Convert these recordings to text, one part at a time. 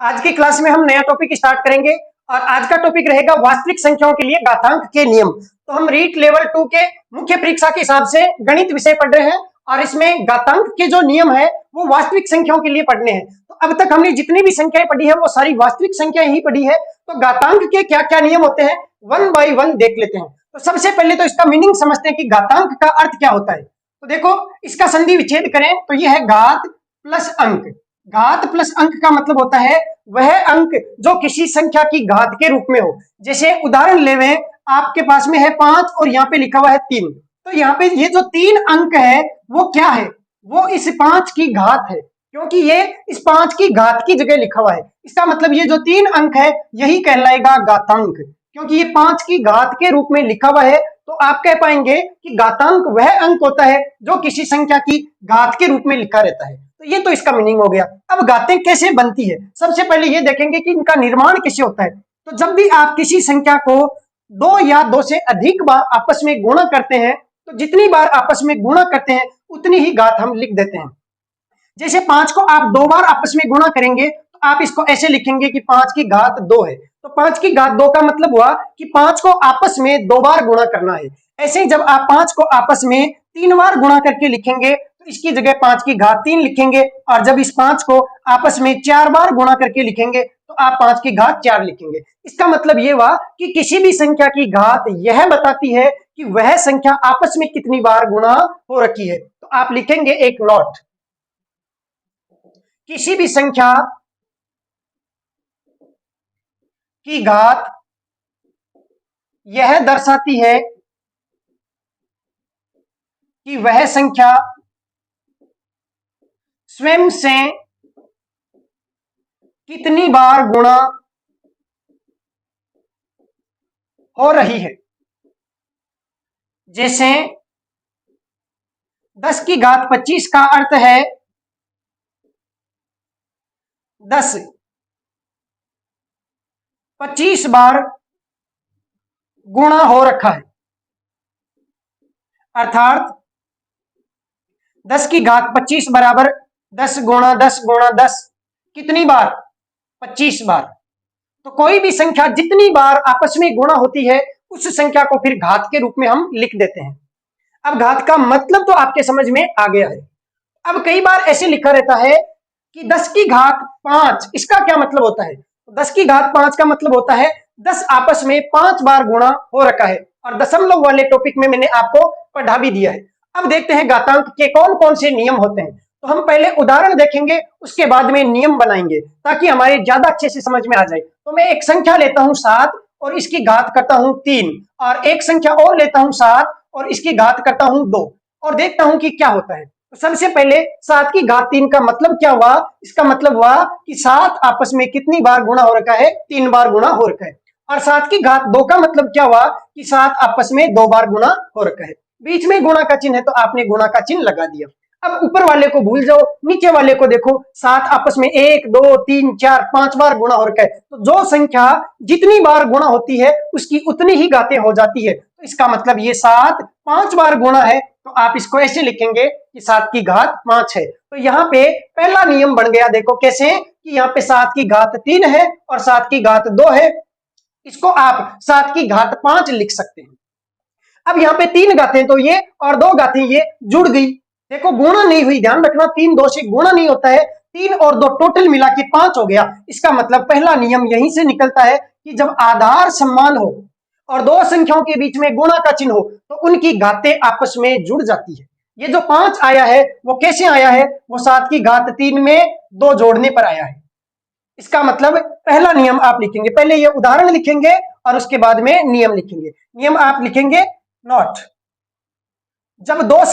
आज की क्लास में हम नया टॉपिक स्टार्ट करेंगे और आज का टॉपिक रहेगा वास्तविक संख्याओं के लिए घातांक के नियम। तो हम रीट लेवल 2 के मुख्य परीक्षा के हिसाब से गणित विषय पढ़ रहे हैं और इसमें घातांक के जो नियम है वो वास्तविक संख्याओं के लिए पढ़ने हैं। तो अब तक हमने जितनी भी संख्याएं पढ़ी है वो सारी वास्तविक संख्याएं ही पढ़ी है। तो घातांक के क्या क्या नियम होते हैं वन बाय वन देख लेते हैं। तो सबसे पहले तो इसका मीनिंग समझते हैं कि घातांक का अर्थ क्या होता है। तो देखो, इसका संधि विच्छेद करें तो यह है घात प्लस अंक। घात प्लस अंक का मतलब होता है वह अंक जो किसी संख्या की घात के रूप में हो। जैसे उदाहरण लेवें, आपके पास में है 5 और यहाँ पे लिखा हुआ है 3। तो यहाँ पे ये जो 3 अंक है वो क्या है, वो इस 5 की घात है, क्योंकि ये इस 5 की घात की जगह लिखा हुआ है। इसका मतलब ये जो 3 अंक है यही कहलाएगा घातांक, क्योंकि ये 5 की घात के रूप में लिखा हुआ है। तो आप कह पाएंगे कि घातांक वह अंक होता है जो किसी संख्या की घात के रूप में लिखा रहता है। तो ये तो इसका मीनिंग हो गया। अब घातें कैसे बनती है, सबसे पहले ये देखेंगे कि इनका निर्माण कैसे होता है। तो जब भी आप किसी संख्या को 2 या 2 से अधिक बार आपस में गुणा करते हैं, तो जितनी बार आपस में गुणा करते हैं उतनी ही घात हम लिख देते हैं। जैसे 5 को आप 2 बार आपस में गुणा करेंगे तो आप इसको ऐसे लिखेंगे कि 5 की घात 2 है। तो 5 की घात 2 का मतलब हुआ कि 5 को आपस में 2 बार गुणा करना है। ऐसे ही जब आप 5 को आपस में 3 बार गुणा करके लिखेंगे तो इसकी जगह 5 की घात 3 लिखेंगे, और जब इस 5 को आपस में 4 बार गुणा करके लिखेंगे तो आप 5 की घात 4 लिखेंगे। इसका मतलब ये हुआ कि किसी भी संख्या की घात यह बताती है कि वह संख्या आपस में कितनी बार गुणा हो रखी है। तो आप लिखेंगे एक नोट, किसी भी संख्या की घात यह दर्शाती है कि वह संख्या स्वयं से कितनी बार गुणा हो रही है। जैसे 10 की घात 25 का अर्थ है 10 25 बार गुणा हो रखा है, अर्थात 10 की घात 25 बराबर 10 गुणा 10 गुणा 10 कितनी बार, 25 बार। तो कोई भी संख्या जितनी बार आपस में गुणा होती है उस संख्या को फिर घात के रूप में हम लिख देते हैं। अब घात का मतलब तो आपके समझ में आ गया है। अब कई बार ऐसे लिखा रहता है कि 10 की घात 5, इसका क्या मतलब होता है। 10 की घात 5 का मतलब होता है 10 आपस में 5 बार गुणा हो रखा है, और दशमलव वाले टॉपिक में मैंने आपको पढ़ा भी दिया है। अब देखते हैं घातांक के कौन कौन से नियम होते हैं। तो हम पहले उदाहरण देखेंगे, उसके बाद में नियम बनाएंगे ताकि हमारे ज्यादा अच्छे से समझ में आ जाए। तो मैं एक संख्या लेता हूं 7 और इसकी घात करता हूं 3, और एक संख्या और लेता हूं 7 और इसकी घात करता हूं 2, और देखता हूं कि क्या होता है। तो सबसे पहले 7 की घात 3 का मतलब क्या हुआ, इसका मतलब हुआ कि 7 आपस में कितनी बार गुणा हो रखा है, 3 बार गुणा हो रखा है। और 7 की घात 2 का मतलब क्या हुआ कि 7 आपस में 2 बार गुणा हो रखा है। बीच में गुणा का चिन्ह है तो आपने गुणा का चिन्ह लगा दिया। अब ऊपर वाले को भूल जाओ, नीचे वाले को देखो, 7 आपस में 1 2 3 4 5 बार गुणा हो रखा है। तो जो संख्या जितनी बार गुणा होती है उसकी उतनी ही घातें हो जाती है। तो इसका मतलब ये 7 5 बार गुणा है, तो आप इसको ऐसे लिखेंगे कि 7 की घात 5 है। तो यहाँ पे पहला नियम बन गया। देखो कैसे, कि यहाँ पे 7 की घात 3 है और 7 की घात 2 है, इसको आप 7 की घात 5 लिख सकते हैं। अब यहाँ पे 3 घातें तो ये और 2 घातें ये जुड़ गई। देखो गुणा नहीं हुई, ध्यान रखना 3 2 से गुणा नहीं होता है, 3 और 2 टोटल मिला के 5 हो गया। इसका मतलब पहला नियम यहीं से निकलता है कि जब आधार समान हो और दो संख्याओं के बीच में गुणा का चिन्ह हो तो उनकी घातें आपस में जुड़ जाती है। ये जो 5 आया है वो कैसे आया है, वो 7 की घात 3 में 2 जोड़ने पर आया है। इसका मतलब पहला नियम आप लिखेंगे, पहले ये उदाहरण लिखेंगे और उसके बाद में नियम लिखेंगे। नियम आप लिखेंगे नोट, जब दो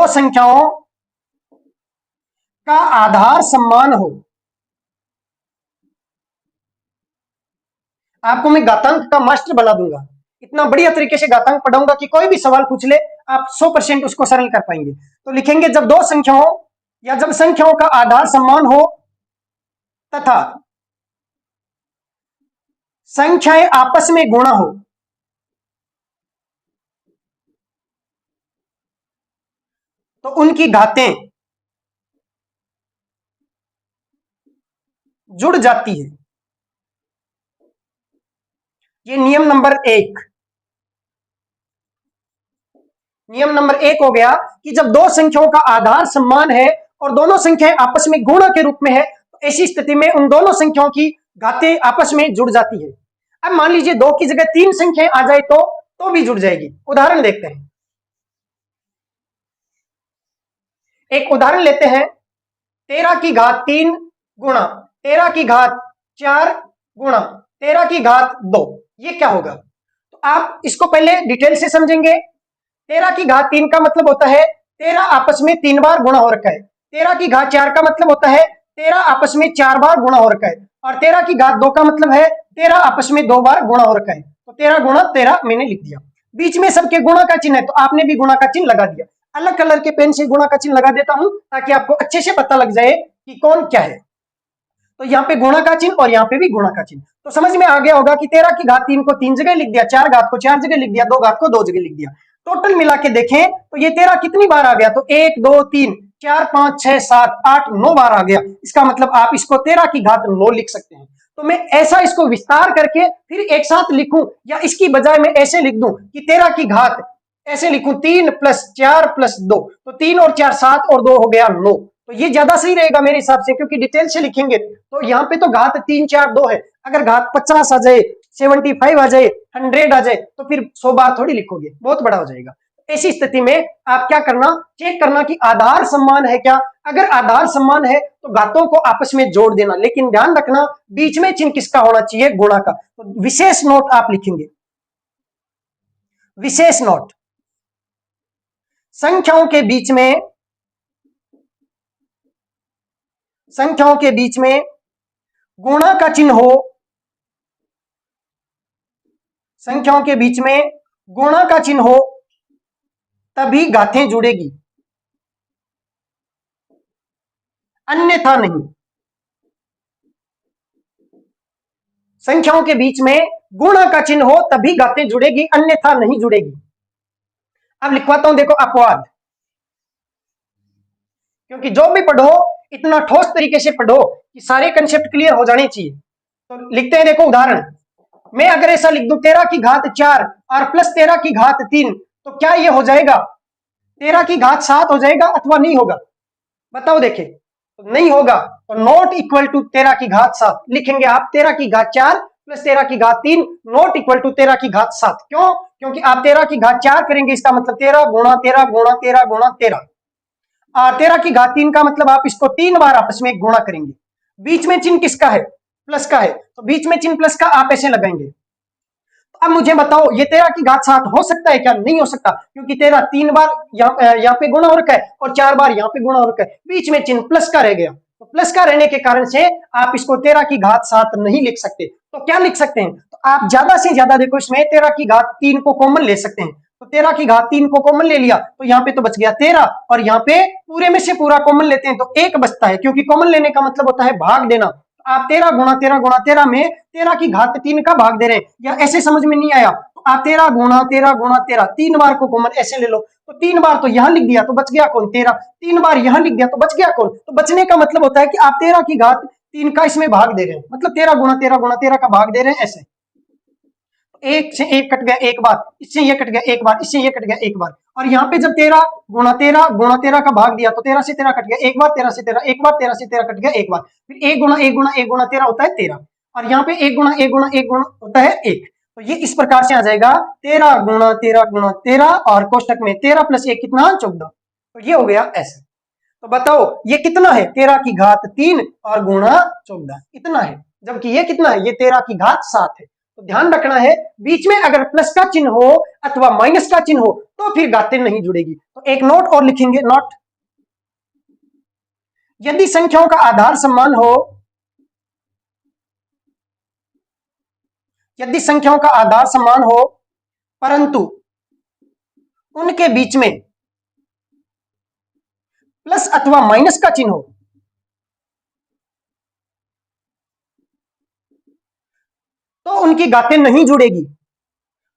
संख्याओं का आधार समान हो। आपको मैं घातांक का मास्टर बना दूंगा, इतना बढ़िया तरीके से घातांक पढ़ाऊंगा कि कोई भी सवाल पूछ ले आप 100% उसको सरल कर पाएंगे। तो लिखेंगे जब दो संख्याओं या जब संख्याओं का आधार समान हो तथा संख्याएं आपस में गुणा हो तो उनकी घातें जुड़ जाती है। ये नियम नंबर 1। नियम नंबर 1 हो गया कि जब दो संख्याओं का आधार समान है और दोनों संख्याएं आपस में गुणा के रूप में है, तो ऐसी स्थिति में उन दोनों संख्याओं की घातें आपस में जुड़ जाती है। अब मान लीजिए 2 की जगह 3 संख्याएं आ जाए तो भी जुड़ जाएगी। उदाहरण देखते हैं, एक उदाहरण लेते हैं, 13 की घात 3 गुणा 13 की घात 4 गुणा 13 की घात 2, ये क्या होगा? तो आप इसको पहले डिटेल से समझेंगे। 13 की घात 3 का मतलब होता है 13 आपस में 3 बार गुणा हो रखा है। 13 की घात 4 का मतलब होता है 13 आपस में 4 बार गुणा हो रखा है। और 13 की घात 2 का मतलब है 13 आपस में 2 बार गुणा हो रखा है। तो 13 गुणा 13 मैंने लिख दिया। बीच में सबके गुणा का चिन्ह है, तो आपने भी गुणा का चिन्ह लगा दिया। अलग कलर के पेन से गुणा का चिन्ह लगा देता हूं ताकि आपको अच्छे से पता लग जाए कि कौन क्या है। तो यहाँ पे गुणा का चिन्ह और यहाँ पे भी गुणा का चिन्ह, तो समझ में आ गया होगा कि 13 की घात 3 को 3 जगह लिख दिया, 4 घात को 4 जगह लिख दिया, 2 घात को 2 जगह लिख दिया। टोटल मिला के देखें तो ये 13 कितनी बार आ गया? तो 1 2 3 4 5 6 7 8 9 बार आ गया। इसका मतलब आप इसको 13 की घात 9 लिख सकते हैं। तो मैं ऐसा इसको विस्तार करके फिर एक साथ लिखूं, या इसकी बजाय मैं ऐसे लिख दूं कि 13 की घात ऐसे लिखूं 3 + 4 + 2, तो 3 और 4 7 और 2 हो गया 9। तो ये ज्यादा सही रहेगा मेरे हिसाब से, क्योंकि डिटेल से लिखेंगे तो यहाँ पे तो घात 3 4 2 है। अगर घात 50 आ जाए, 75 आ जाए, 100 आ जाए, तो फिर 100 बार थोड़ी लिखोगे, बहुत बड़ा हो जाएगा। ऐसी स्थिति में आप क्या करना, चेक करना कि आधार समान है क्या। अगर आधार समान है तो घातों को आपस में जोड़ देना, लेकिन ध्यान रखना बीच में चिन्ह किसका होना चाहिए? गुणा का। तो विशेष नोट आप लिखेंगे, विशेष नोट, संख्याओं के बीच में, संख्याओं के बीच में गुणा का चिन्ह हो, संख्याओं के बीच में गुणा का चिन्ह हो तभी घातें जुड़ेगी, अन्यथा नहीं। संख्याओं के बीच में गुणा का चिन्ह हो तभी घातें जुड़ेगी, अन्यथा नहीं जुड़ेगी। अब लिखवाता हूं, देखो अपवाद, क्योंकि जो भी पढ़ो इतना ठोस तरीके से पढ़ो कि सारे कंसेप्ट क्लियर हो जाने चाहिए। तो लिखते हैं, देखो उदाहरण, मैं अगर ऐसा लिख दूं 13 की घात 4 और प्लस 13 की घात 3, तो क्या ये हो जाएगा? 13 की घात 7 हो जाएगा अथवा नहीं होगा? बताओ देखे। तो नहीं होगा, तो नॉट इक्वल टू 13 की घात 7 लिखेंगे आप। 13 की घात 4 प्लस 13 की घात 3 नॉट इक्वल टू 13 की घात 7। क्यों? क्योंकि आप 13 की घात 4 करेंगे, इसका मतलब 13 गुणा 13 गुणा 13 गुणा 13। और 13 की घात 3 का मतलब आप इसको 3 बार आपस में गुणा करेंगे। बीच में चिन्ह किसका है? प्लस का है, तो बीच में चिन्ह प्लस का आप ऐसे लगाएंगे। तो अब मुझे बताओ, ये 13 की घात 7 हो सकता है क्या? नहीं हो सकता, क्योंकि 13 3 बार यहाँ पे गुणा हो रखा है और 4 बार यहाँ पे गुणा हो रखा है, बीच में चिन्ह प्लस का रह गया। तो प्लस का रहने के कारण से आप इसको 13 की घात 7 नहीं लिख सकते। तो क्या लिख सकते हैं? तो आप ज्यादा से ज्यादा देखो इसमें 13 की घात 3 को कॉमन ले सकते हैं। तो 13 की घात 3 को कॉमन ले लिया तो यहाँ पे तो बच गया 13, और यहाँ पे पूरे में से पूरा कॉमन लेते हैं तो 1 बचता है, क्योंकि कॉमन लेने का मतलब होता है भाग देना। आप 13 गुणा 13 गुणा 13 में 13 की घात 3 का भाग दे रहे हैं, या ऐसे समझ में नहीं आया तो आप 13 गुणा 13 गुणा 13 3 बार को कॉमन ऐसे ले लो, तो 3 बार तो यहां लिख दिया तो बच गया कौन? 13। 3 बार यहां लिख दिया तो बच गया कौन? तो बचने का मतलब होता है कि आप 13 की घात 3 का इसमें भाग दे रहे हैं, मतलब 13 गुणा 13 गुणा 13 का भाग दे रहे हैं ऐसे। एक से एक कट गया एक बार, इससे ये कट गया एक बार, इससे ये कट गया एक बार, और यहाँ पे जब 13 गुणा 13 गुणा 13 का भाग दिया तो 13 से 13 कट गया एक बार, 13 से 13 एक बार, 13 से 13 कट गया एक बार, फिर 1 गुणा 1 गुणा 1 गुणा 13 होता है 13, और यहाँ पे 1 गुणा 1 गुणा 1 गुणा होता है 1। तो ये इस प्रकार से आ जाएगा 13 गुणा 13 गुणा 13, और कोष्टक में 13 + 1 कितना? 14। तो ये हो गया ऐसे। तो बताओ ये कितना है? 13 की घात 3 और गुणा 14 इतना है, जबकि ये कितना है? ये 13 की घात 7 है। तो ध्यान रखना है, बीच में अगर प्लस का चिन्ह हो अथवा माइनस का चिन्ह हो तो फिर घातें नहीं जुड़ेगी। तो एक नोट और लिखेंगे, नोट, यदि संख्याओं का आधार समान हो, यदि संख्याओं का आधार समान हो परंतु उनके बीच में प्लस अथवा माइनस का चिन्ह हो, तो उनकी घातें नहीं जुड़ेगी,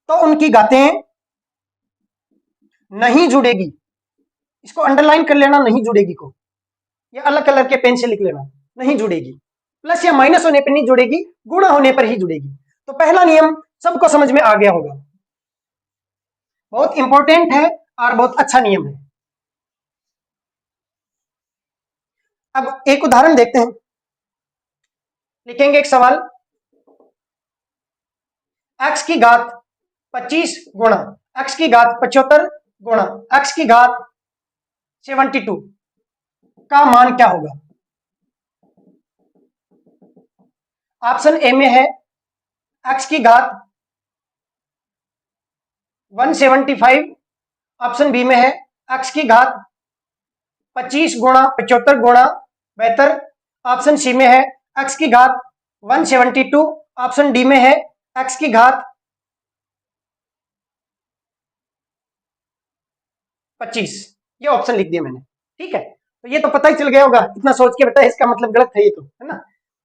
तो उनकी घातें नहीं जुड़ेगी। इसको अंडरलाइन कर लेना, नहीं जुड़ेगी को, या अलग कलर के पेन से लिख लेना, नहीं जुड़ेगी। प्लस या माइनस होने पर नहीं जुड़ेगी, गुणा होने पर ही जुड़ेगी। तो पहला नियम सबको समझ में आ गया होगा, बहुत इंपॉर्टेंट है और बहुत अच्छा नियम है। अब एक उदाहरण देखते हैं, लिखेंगे एक सवाल, x की घात 25 गुणा x की घात 75 गुणा x की घात 72 का मान क्या होगा। ऑप्शन ए में है x की घात 175, ऑप्शन बी में है x की घात 25 गुणा 75 गुणा 72, ऑप्शन सी में है x की घात 172, ऑप्शन डी में है x की घात 25। ये ऑप्शन लिख दिया मैंने, ठीक है। तो ये तो पता ही चल गया होगा, इतना सोच के बेटा इसका मतलब गलत है ये तो, है ना।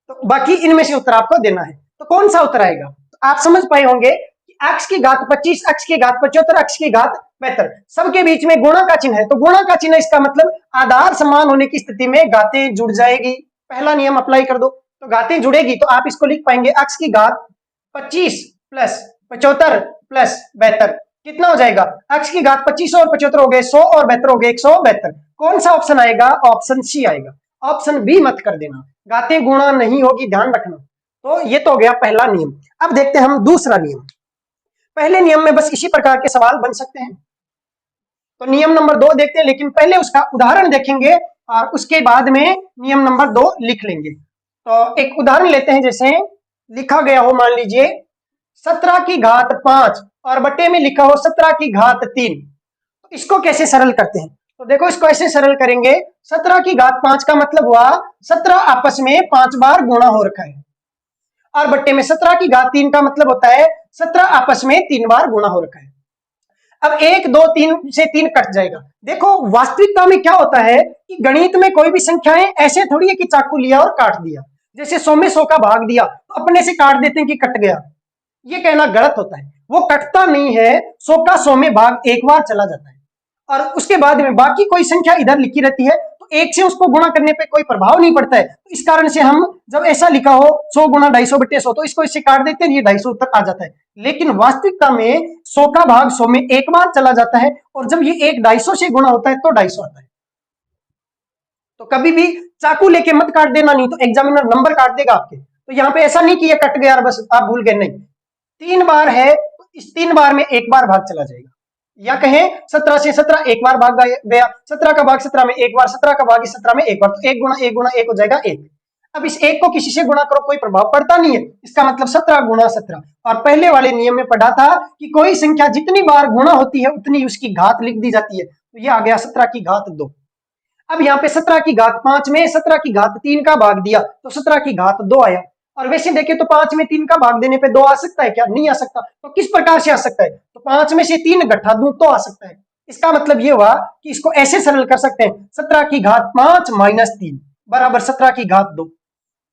तो बाकी इनमें से उत्तर आपको देना है, तो कौन सा उत्तर आएगा। तो आप समझ पाए होंगे कि x की घात 25, x की घात 75, x की घात 72, सबके बीच में गुणा का चिन्ह है, तो गुणा का चिन्ह इसका मतलब आधार समान होने की स्थिति में घातें जुड़ जाएगी। पहला नियम अप्लाई कर दो, तो घातें जुड़ेगी तो आप इसको लिख पाएंगे x की घात 25 प्लस 75 प्लस 72, कितना हो जाएगा, x की घात 25 और 75 हो गए 100 और 72 हो गए 172। कौन सा ऑप्शन आएगा, ऑप्शन सी आएगा, ऑप्शन बी मत कर देना, घातें गुणा नहीं होगी, ध्यान रखना। तो ये तो हो गया पहला नियम। अब देखते हैं हम दूसरा नियम। पहले नियम में बस इसी प्रकार के सवाल बन सकते हैं, तो नियम नंबर 2 देखते हैं, लेकिन पहले उसका उदाहरण देखेंगे और उसके बाद में नियम नंबर 2 लिख लेंगे। तो एक उदाहरण लेते हैं, जैसे लिखा गया हो, मान लीजिए 17 की घात 5 और बट्टे में लिखा हो 17 की घात 3, तो इसको कैसे सरल करते हैं। तो देखो इसको ऐसे सरल करेंगे, 17 की घात 5 का मतलब हुआ 17 आपस में 5 बार गुणा हो रखा है, और बट्टे में 17 की घात 3 का मतलब होता है 17 आपस में 3 बार गुणा हो रखा है। अब 1 2 3 से 3 कट जाएगा। देखो वास्तविकता में क्या होता है कि गणित में कोई भी संख्याएं ऐसे थोड़ी है कि चाकू लिया और काट दिया, जैसे 100 में 100 का भाग दिया तो अपने से काट देते हैं कि कट गया, ये कहना गलत होता है। वो कटता नहीं है, 100 का 100 में भाग एक बार चला जाता है और उसके बाद में बाकी कोई संख्या इधर लिखी रहती है, तो एक से उसको गुणा करने पे कोई प्रभाव नहीं पड़ता है। तो इस कारण से हम जब ऐसा लिखा हो 100 गुणा 250 बटे 100, तो इसको इससे काट देते हैं, ये 250 उत्तर आ जाता है। लेकिन वास्तविकता में 100 का भाग 100 में एक बार चला जाता है, और जब ये एक 250 से गुणा होता है तो 250 आता है। तो कभी भी चाकू लेके मत काट देना, नहीं तो एग्जामिनर नंबर काट देगा आपके। तो यहाँ पे ऐसा नहीं कि ये कट गया और बस आप भूल गए, नहीं, 3 बार है तो इस 3 बार में एक बार भाग चला जाएगा, या कहें 17 से 17 एक बार भाग गया, 17 का भाग 17 में एक बार, 17 का भाग 17 में एक बार, तो 1 गुणा 1 हो जाएगा 1। अब इस 1 को किसी से गुणा करो कोई प्रभाव पड़ता नहीं है, इसका मतलब 17 गुणा 17। और पहले वाले नियम में पढ़ा था कि कोई संख्या जितनी बार गुणा होती है उतनी उसकी घात लिख दी जाती है, तो ये आ गया 17 की घात 2। अब यहाँ पे 17 की घात 5 में 17 की घात 3 का भाग दिया तो 17 की घात 2 आया, और वैसे देखे तो 5 में 3 का भाग देने पे 2 आ सकता है क्या, नहीं आ सकता। तो किस प्रकार से आ सकता है, तो 5 में से 3 घटा दूं तो आ सकता है। इसका मतलब ये हुआ कि इसको ऐसे सरल कर सकते हैं, 17 की घात 5 माइनस 3 बराबर 17 की घात 2,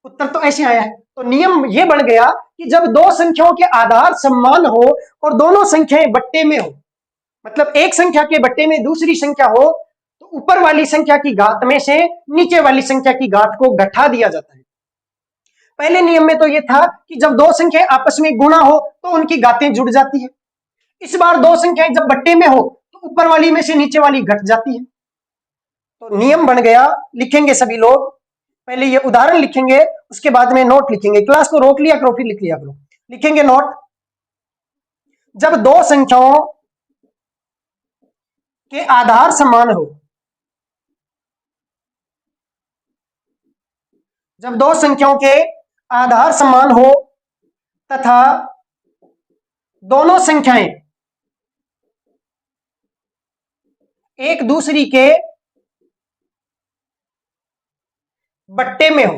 उत्तर तो ऐसे आया है। तो नियम ये बन गया कि जब दो संख्याओं के आधार समान हो और दोनों संख्याएं बट्टे में हो, मतलब एक संख्या के बट्टे में दूसरी संख्या हो, तो ऊपर वाली संख्या की घात में से नीचे वाली संख्या की घात को घटा दिया जाता है। पहले नियम में तो यह था कि जब दो संख्याएं आपस में गुणा हो तो उनकी घातें जुड़ जाती है। इस बार दो संख्याएं जब बट्टे में हो तो ऊपर वाली में से नीचे वाली घट जाती है। तो नियम बन गया, लिखेंगे सभी लोग, पहले ये उदाहरण लिखेंगे उसके बाद में नोट लिखेंगे, क्लास को रोक लिया करो फिर लिख लिया करो। लिखेंगे नोट, जब दो संख्याओं के आधार समान हो, जब दो संख्याओं के आधार समान हो तथा दोनों संख्याएं एक दूसरी के बट्टे में हो,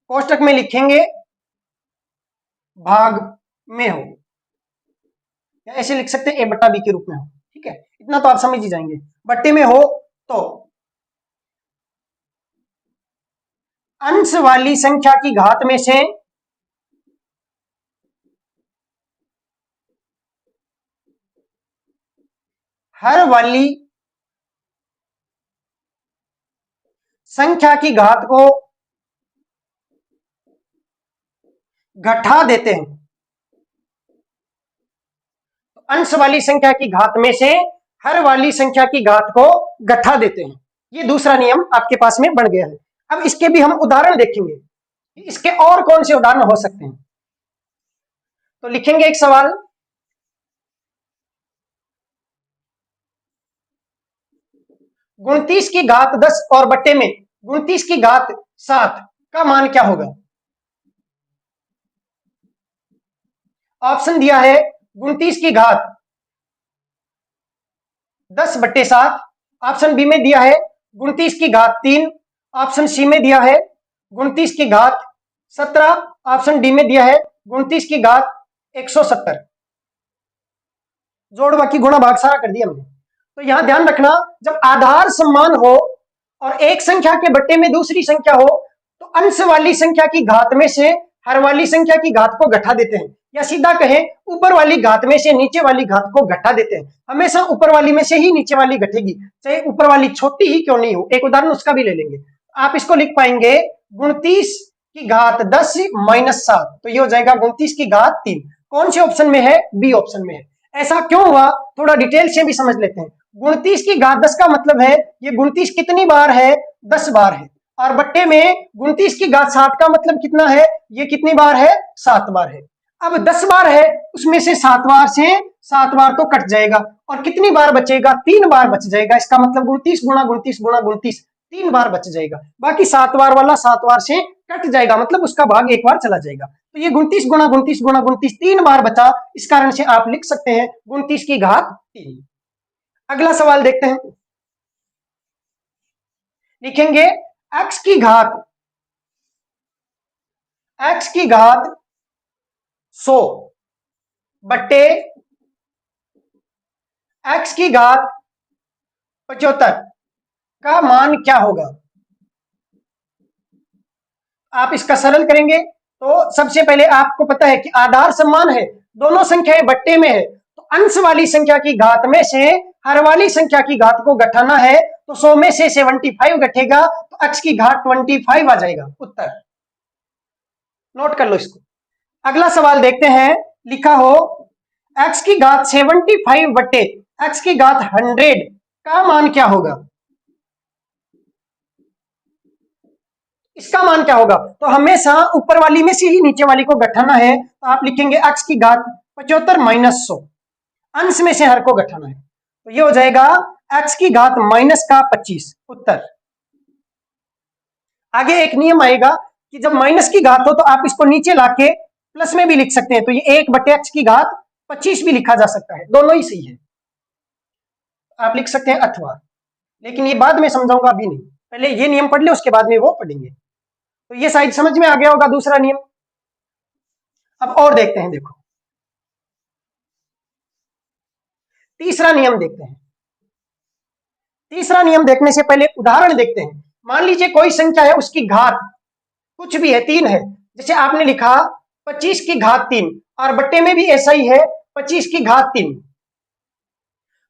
कोष्टक में लिखेंगे भाग में हो, या ऐसे लिख सकते हैं ए बट्टा बी के रूप में हो, ठीक है, इतना तो आप समझ ही जाएंगे। बट्टे में हो तो अंश वाली संख्या की घात में से हर वाली संख्या की घात को घटा देते हैं, तो अंश वाली संख्या की घात में से हर वाली संख्या की घात को घटा देते हैं। ये दूसरा नियम आपके पास में बन गया है। अब इसके भी हम उदाहरण देखेंगे, इसके और कौन से उदाहरण हो सकते हैं। तो लिखेंगे एक सवाल, 29 की घात 10 और बट्टे में 29 की घात 7 का मान क्या होगा। ऑप्शन दिया है 29 की घात 10/7, ऑप्शन बी में दिया है 29 की घात 3, ऑप्शन सी में दिया है 29 की घात 17, ऑप्शन डी में दिया है 29 की घात 170। जोड़ बाकी गुणा भाग सारा कर दिया मैंने। तो यहां ध्यान रखना, जब आधार समान हो और एक संख्या के बट्टे में दूसरी संख्या हो तो अंश वाली संख्या की घात में से हर वाली संख्या की घात को घटा देते हैं, या सीधा कहें ऊपर वाली घात में से नीचे वाली घात को घटा देते हैं। हमेशा ऊपर वाली में से ही नीचे वाली घटेगी, चाहे ऊपर वाली छोटी ही क्यों नहीं हो। एक उदाहरण उसका भी ले लेंगे। आप इसको लिख पाएंगे 29 की घात 10 - 7, तो ये हो जाएगा 29 की घात 3। कौन से ऑप्शन में है, बी ऑप्शन में है। ऐसा क्यों हुआ, थोड़ा डिटेल से भी समझ लेते हैं। 29 की घात 10 का मतलब है ये 29 कितनी बार है, 10 बार है। और बट्टे में 29 की घात 7 का मतलब कितना है, ये कितनी बार है, 7 बार है। अब 10 बार है, उसमें से 7 बार से 7 बार तो कट जाएगा और कितनी बार बचेगा, 3 बार बच जाएगा। इसका मतलब 29 गुणा 29 गुणा 29 3 बार बच जाएगा। बाकी 7 बार वाला 7 बार से कट जाएगा, मतलब उसका भाग एक बार चला जाएगा। तो ये 29 गुणा 29 गुणा 29 3 बार बचा, इस कारण से आप लिख सकते हैं 29 की घात 3। अगला सवाल देखते हैं, लिखेंगे x की घात 100 बट्टे x की घात 75 का मान क्या होगा। आप इसका सरल करेंगे तो सबसे पहले आपको पता है कि आधार समान है, दोनों संख्याएं बट्टे में है, तो अंश वाली संख्या की घात में से हर वाली संख्या की घात को घटाना है, तो 100 में से 75 घटेगा, तो x की घात 25 आ जाएगा उत्तर। नोट कर लो इसको। अगला सवाल देखते हैं, लिखा हो x की घात 75 बट्टे x की घात 100 का मान क्या होगा। इसका मान क्या होगा, तो हमेशा ऊपर वाली में से ही नीचे वाली को घटाना है, तो आप लिखेंगे x की घात 75 - 100, अंश में से हर को घटाना है, तो ये हो जाएगा x की घात -25 उत्तर। आगे एक नियम आएगा कि जब माइनस की घात हो तो आप इसको नीचे लाके प्लस में भी लिख सकते हैं, तो ये 1/x की घात 25 भी लिखा जा सकता है, दोनों ही सही है। आप लिख सकते हैं अथवा, लेकिन ये बाद में समझाऊंगा, अभी नहीं, पहले ये नियम पढ़ ले उसके बाद में वो पढ़ेंगे। तो ये शायद समझ में आ गया होगा दूसरा नियम। अब और देखते हैं, देखो तीसरा नियम देखते हैं। तीसरा नियम देखने से पहले उदाहरण देखते हैं। मान लीजिए कोई संख्या है, उसकी घात कुछ भी है, 3 है, जैसे आपने लिखा 25 की घात 3 और बट्टे में भी ऐसा ही है 25 की घात 3,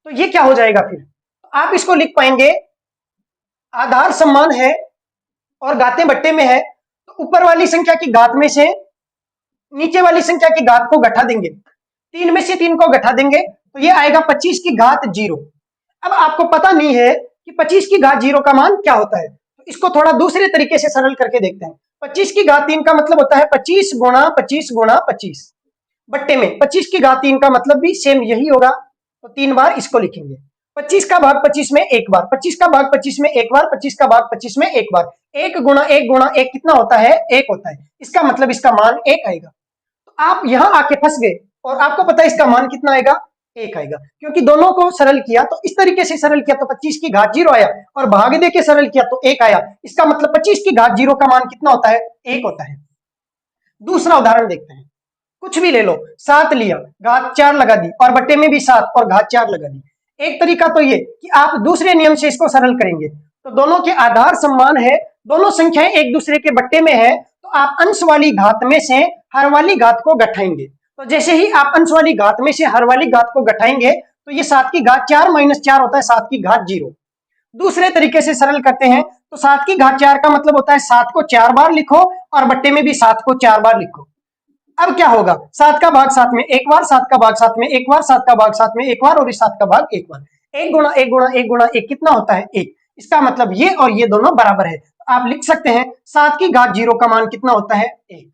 तो ये क्या हो जाएगा फिर, आप इसको लिख पाएंगे आधार समान है और घातें बट्टे में है, तो ऊपर वाली संख्या की घात में से नीचे वाली संख्या की घात को घटा देंगे, 3 में से 3 को घटा देंगे, तो ये आएगा 25 की घात 0। अब आपको पता नहीं है कि 25 की घात 0 का मान क्या होता है, तो इसको थोड़ा दूसरे तरीके से सरल करके देखते हैं। 25 की घात 3 का मतलब होता है 25 गुणा 25 गुणा 25, बट्टे में 25 की घात 3 का मतलब भी सेम यही होगा, तो 3 बार इसको लिखेंगे। 25 का भाग 25 में एक बार, 25 का भाग 25 में एक बार, 25 का भाग 25 में एक बार, 1 गुणा 1 गुणा 1 कितना होता है, 1 होता है, इसका मतलब इसका मान 1 आएगा। तो आप यहां आके फंस गए और आपको पता है इसका मान कितना आएगा, 1 आएगा, क्योंकि दोनों को सरल किया तो इस तरीके से सरल किया तो 25 की घात 0 आया, और भाग दे के सरल किया तो 1 आया, इसका मतलब 25 की घात 0 का मान कितना होता है, 1 होता है। दूसरा उदाहरण देखते हैं, कुछ भी ले लो, 7 लिया, घात 4 लगा दी, और बट्टे में भी 7 और घात 4 लगा दी। एक तरीका तो ये कि आप दूसरे नियम से इसको सरल करेंगे, तो दोनों के आधार समान है, दोनों संख्याएं एक दूसरे के बट्टे में है, तो आप अंश वाली घात में से हर वाली घात को घटाएंगे। तो जैसे ही आप अंश वाली घात में से हर वाली घात को घटाएंगे, तो ये 7 की घात 4 - 4 होता है 7 की घात 0। दूसरे तरीके से सरल करते हैं तो 7 की घात 4 का मतलब होता है 7 को 4 बार लिखो और बट्टे में भी 7 को 4 बार लिखो। अब क्या होगा, 7 का भाग 7 में एक बार, 7 का भाग 7 में एक बार, 7 का भाग 7 में एक बार और इस 7 का भाग एक बार। 1 गुणा 1 गुणा 1 गुणा 1 कितना होता है 1। इसका मतलब ये और ये दोनों बराबर है। आप लिख सकते हैं 7 की घात 0 का मान कितना होता है 1।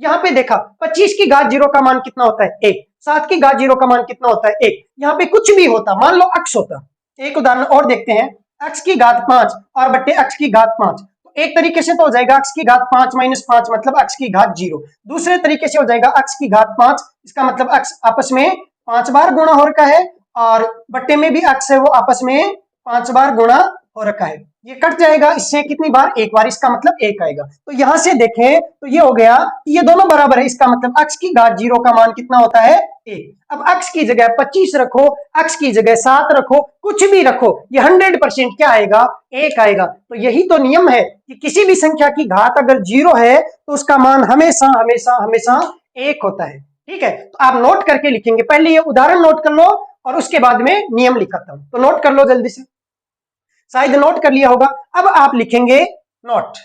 यहाँ पे देखा 25 की घात 0 का मान कितना होता है 1, 7 की घात 0 का मान कितना होता है 1। यहाँ पे कुछ भी होता, मान लो अक्स होता। एक उदाहरण और देखते हैं, अक्स की घात 5 और बट्टे अक्स की घात 5। तो एक तरीके से तो हो जाएगा अक्स की घात 5 माइनस 5 मतलब अक्स की घात 0। दूसरे तरीके से हो जाएगा अक्स की घात 5, इसका मतलब अक्स आपस में 5 बार गुणा हो रखा है और बट्टे में भी अक्स है वो आपस में 5 बार गुणा हो रखा है। ये कट जाएगा, इससे कितनी बार एक बार, इसका मतलब 1 आएगा। तो यहां से देखें तो ये हो गया ये दोनों बराबर है, इसका मतलब अक्स की घात 0 का मान कितना होता है 1। अब अक्स की जगह 25 रखो, अक्स की जगह 7 रखो, कुछ भी रखो, ये 100% क्या आएगा 1 आएगा। तो यही तो नियम है कि किसी भी संख्या की घात अगर 0 है तो उसका मान हमेशा हमेशा हमेशा 1 होता है। ठीक है, तो आप नोट करके लिखेंगे, पहले ये उदाहरण नोट कर लो और उसके बाद में नियम लिखाता हूं। तो नोट कर लो जल्दी से, शायद नोट कर लिया होगा। अब आप लिखेंगे नोट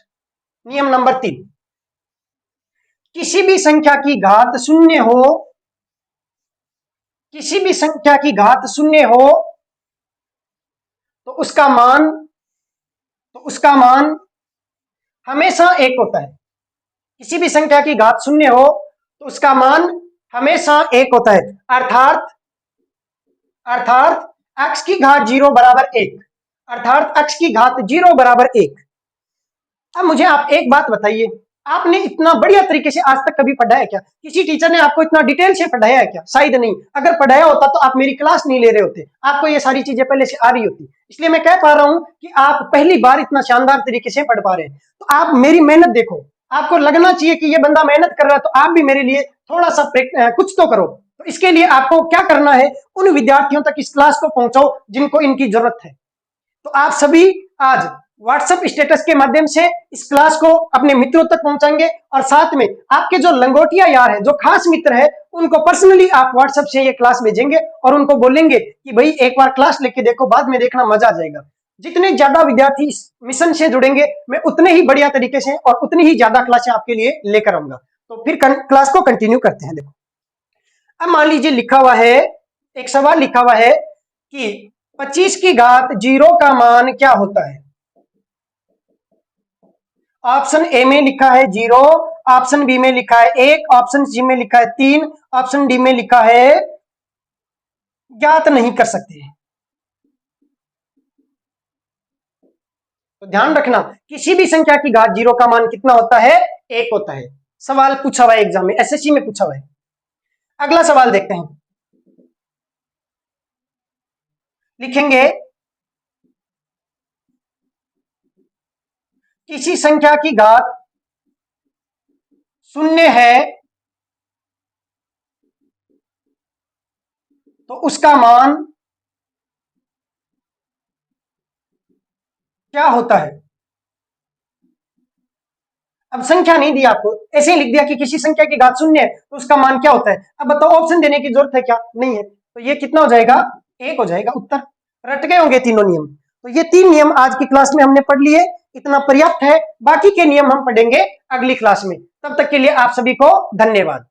नियम नंबर 3, किसी भी संख्या की घात शून्य हो, किसी भी संख्या की घात शून्य हो तो उसका मान हमेशा 1 होता है। किसी भी संख्या की घात शून्य हो तो उसका मान हमेशा 1 होता है, अर्थात x की घात 0 बराबर 1, अर्थात x की घात 0 बराबर 1। अब मुझे आप एक बात बताइए, आपने इतना बढ़िया तरीके से आज तक कभी पढ़ा है क्या? किसी टीचर ने आपको इतना डिटेल से पढ़ाया है क्या? शायद नहीं। अगर पढ़ाया होता तो आप मेरी क्लास नहीं ले रहे होते, आपको ये सारी चीजें पहले से आ रही होती। इसलिए मैं कह पा रहा हूं कि आप पहली बार इतना शानदार तरीके से पढ़ पा रहे हैं। तो आप मेरी मेहनत देखो, आपको लगना चाहिए कि ये बंदा मेहनत कर रहा है, तो आप भी मेरे लिए थोड़ा सा कुछ तो करो। तो इसके लिए आपको क्या करना है, उन विद्यार्थियों तक इस क्लास को पहुंचाओ जिनको इनकी जरूरत है। तो आप सभी आज व्हाट्सएप स्टेटस के माध्यम से इस क्लास को अपने मित्रों तक पहुंचाएंगे और साथ में आपके जो लंगोटिया यार है, जो खास मित्र है, उनको पर्सनली आप व्हाट्सएप से ये क्लास भेजेंगे और उनको बोलेंगे कि भाई एक बार क्लास लेके देखो, बाद में देखना मजा आ जाएगा। जितने ज्यादा विद्यार्थी इस मिशन से जुड़ेंगे मैं उतने ही बढ़िया तरीके से और उतनी ही ज्यादा क्लासें आपके लिए लेकर आऊंगा। तो फिर क्लास को कंटिन्यू करते हैं। देखो अब मान लीजिए लिखा हुआ है, एक सवाल लिखा हुआ है कि 25 की घात 0 का मान क्या होता है। ऑप्शन ए में लिखा है 0, ऑप्शन बी में लिखा है 1, ऑप्शन सी में लिखा है 3, ऑप्शन डी में लिखा है ज्ञात नहीं कर सकते। तो ध्यान रखना, किसी भी संख्या की घात 0 का मान कितना होता है 1 होता है। सवाल पूछा हुआ है एग्जाम में, एसएससी में पूछा हुआ है। अगला सवाल देखते हैं, लिखेंगे किसी संख्या की घात 0 है तो उसका मान क्या होता है। अब संख्या नहीं दी आपको, ऐसे ही लिख दिया कि किसी संख्या की घात 0 है तो उसका मान क्या होता है। अब बताओ ऑप्शन देने की जरूरत है क्या? नहीं है। तो ये कितना हो जाएगा 1 हो जाएगा उत्तर। रट गए होंगे तीनों नियम। तो ये 3 नियम आज की क्लास में हमने पढ़ लिए, इतना पर्याप्त है। बाकी के नियम हम पढ़ेंगे अगली क्लास में। तब तक के लिए आप सभी को धन्यवाद।